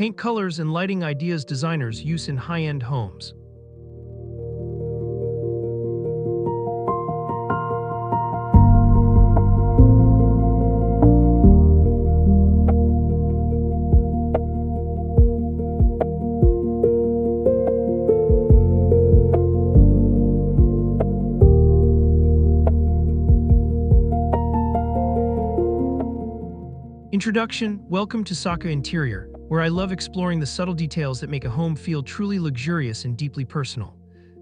Paint colors and lighting ideas designers use in high-end homes. Introduction. Welcome to Saka Interior, where I love exploring the subtle details that make a home feel truly luxurious and deeply personal.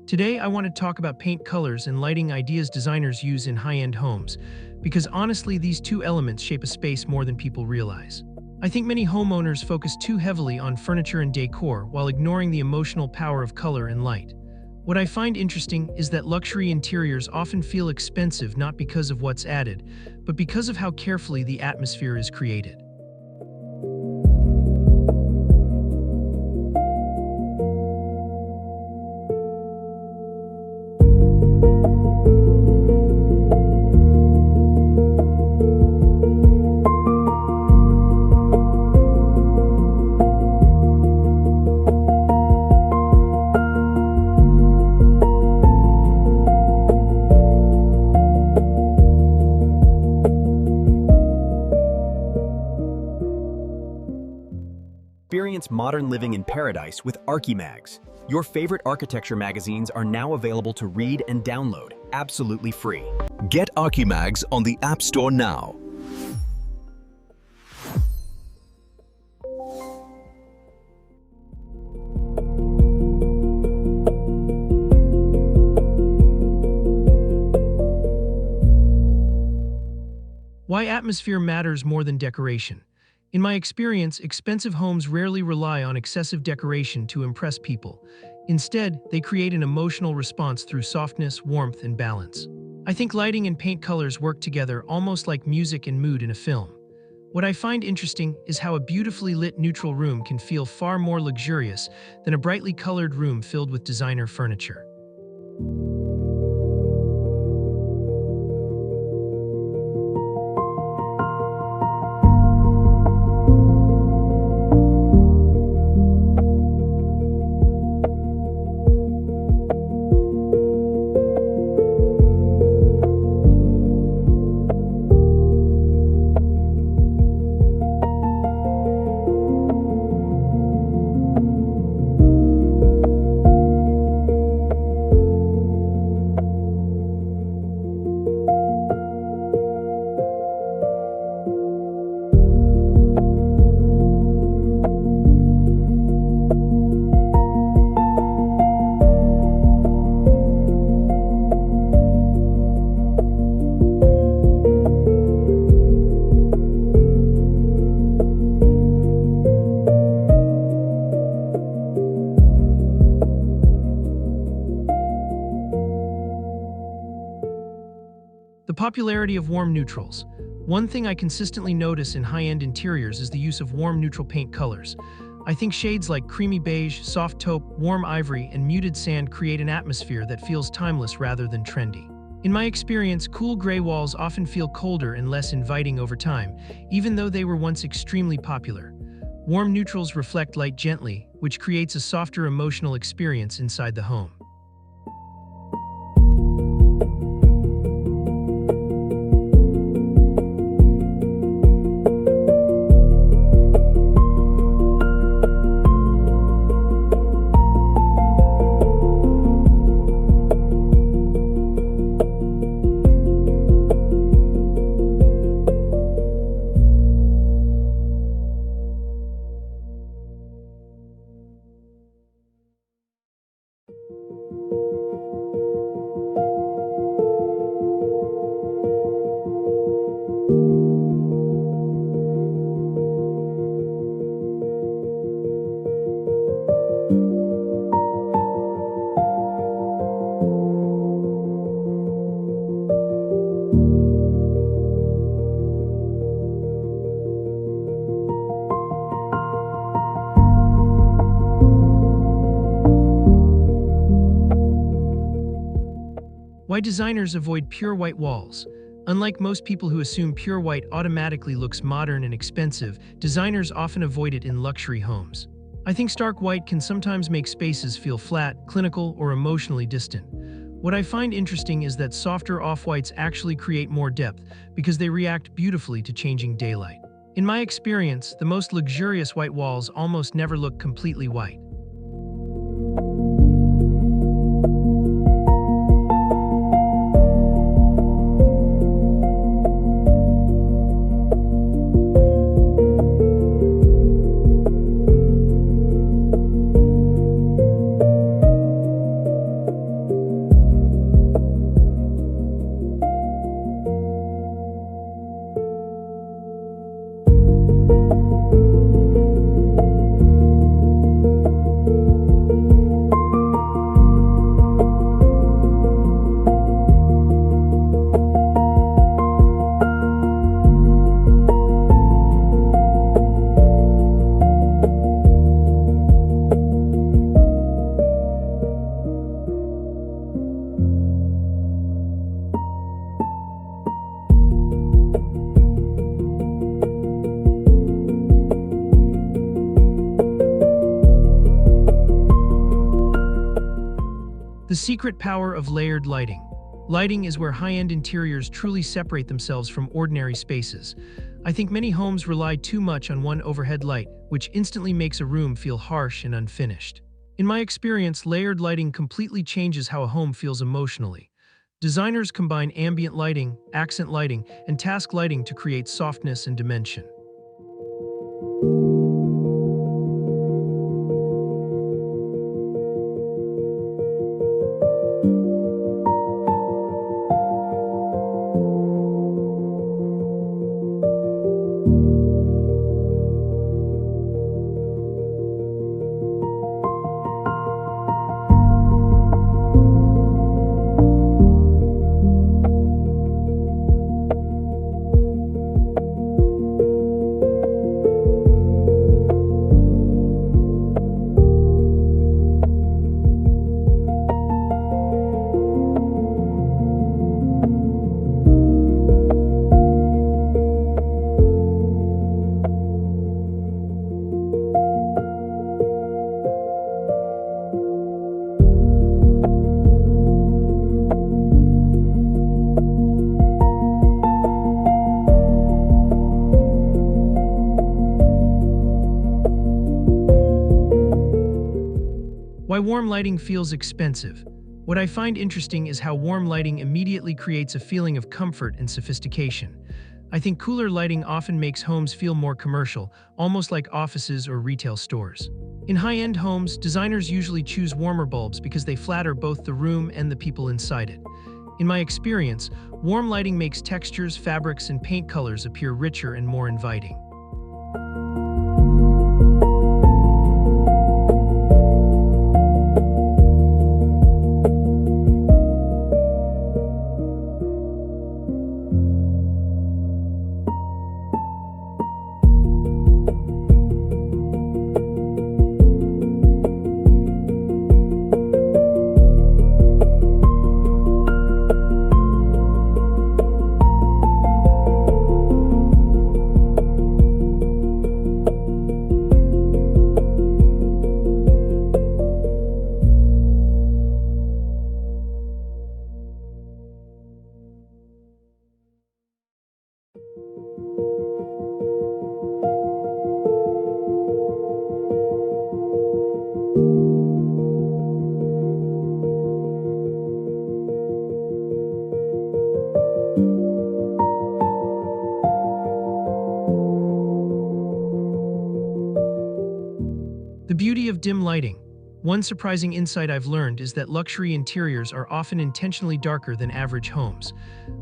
Today, I want to talk about paint colors and lighting ideas designers use in high-end homes, because honestly, these two elements shape a space more than people realize. I think many homeowners focus too heavily on furniture and decor while ignoring the emotional power of color and light. What I find interesting is that luxury interiors often feel expensive not because of what's added, but because of how carefully the atmosphere is created. Experience modern living in paradise with Archimags. Your favorite architecture magazines are now available to read and download, absolutely free. Get Archimags on the App Store now. Why atmosphere matters more than decoration. In my experience, expensive homes rarely rely on excessive decoration to impress people. Instead, they create an emotional response through softness, warmth, and balance. I think lighting and paint colors work together almost like music and mood in a film. What I find interesting is how a beautifully lit neutral room can feel far more luxurious than a brightly colored room filled with designer furniture. The popularity of warm neutrals. One thing I consistently notice in high-end interiors is the use of warm neutral paint colors. I think shades like creamy beige, soft taupe, warm ivory, and muted sand create an atmosphere that feels timeless rather than trendy. In my experience, cool gray walls often feel colder and less inviting over time, even though they were once extremely popular. Warm neutrals reflect light gently, which creates a softer emotional experience inside the home. Why designers avoid pure white walls. Unlike most people who assume pure white automatically looks modern and expensive, designers often avoid it in luxury homes. I think stark white can sometimes make spaces feel flat, clinical, or emotionally distant. What I find interesting is that softer off-whites actually create more depth because they react beautifully to changing daylight. In my experience, the most luxurious white walls almost never look completely white. The secret power of layered lighting. Lighting is where high-end interiors truly separate themselves from ordinary spaces. I think many homes rely too much on one overhead light, which instantly makes a room feel harsh and unfinished. In my experience, layered lighting completely changes how a home feels emotionally. Designers combine ambient lighting, accent lighting, and task lighting to create softness and dimension. Why warm lighting feels expensive. What I find interesting is how warm lighting immediately creates a feeling of comfort and sophistication. I think cooler lighting often makes homes feel more commercial, almost like offices or retail stores. In high-end homes, designers usually choose warmer bulbs because they flatter both the room and the people inside it. In my experience, warm lighting makes textures, fabrics, and paint colors appear richer and more inviting. The beauty of dim lighting. One surprising insight I've learned is that luxury interiors are often intentionally darker than average homes.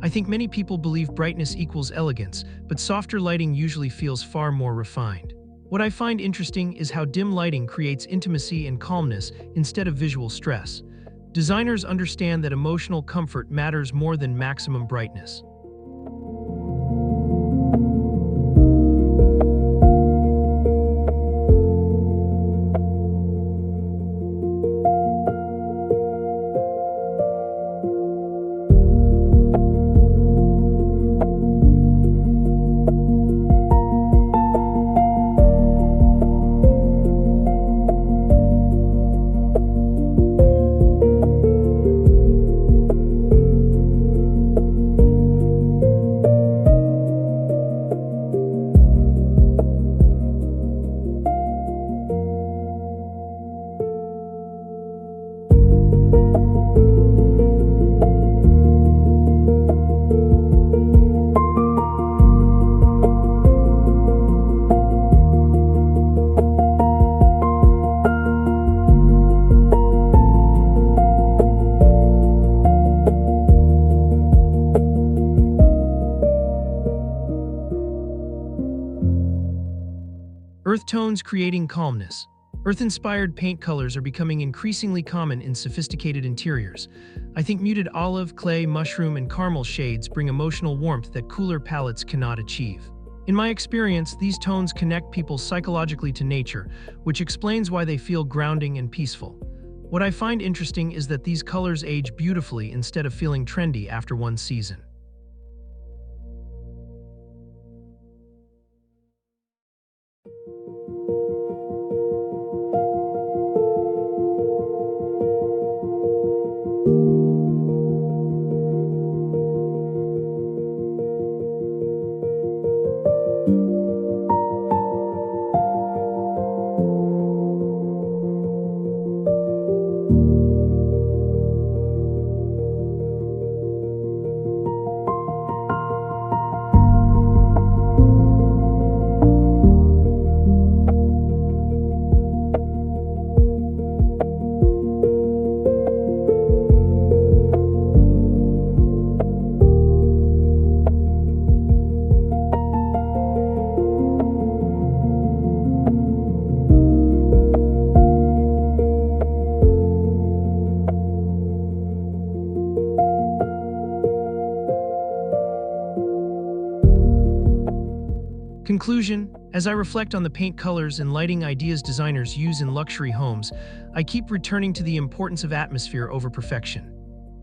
I think many people believe brightness equals elegance, but softer lighting usually feels far more refined. What I find interesting is how dim lighting creates intimacy and calmness instead of visual stress. Designers understand that emotional comfort matters more than maximum brightness. Earth tones creating calmness. Earth-inspired paint colors are becoming increasingly common in sophisticated interiors. I think muted olive, clay, mushroom, and caramel shades bring emotional warmth that cooler palettes cannot achieve. In my experience, these tones connect people psychologically to nature, which explains why they feel grounding and peaceful. What I find interesting is that these colors age beautifully instead of feeling trendy after one season. Conclusion: as I reflect on the paint colors and lighting ideas designers use in luxury homes, I keep returning to the importance of atmosphere over perfection.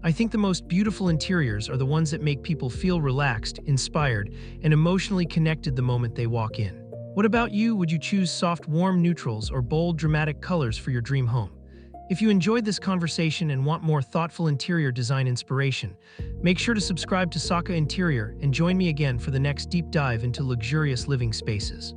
I think the most beautiful interiors are the ones that make people feel relaxed, inspired, and emotionally connected the moment they walk in. What about you? Would you choose soft, warm neutrals or bold, dramatic colors for your dream home? If you enjoyed this conversation and want more thoughtful interior design inspiration, make sure to subscribe to Saka Interior and join me again for the next deep dive into luxurious living spaces.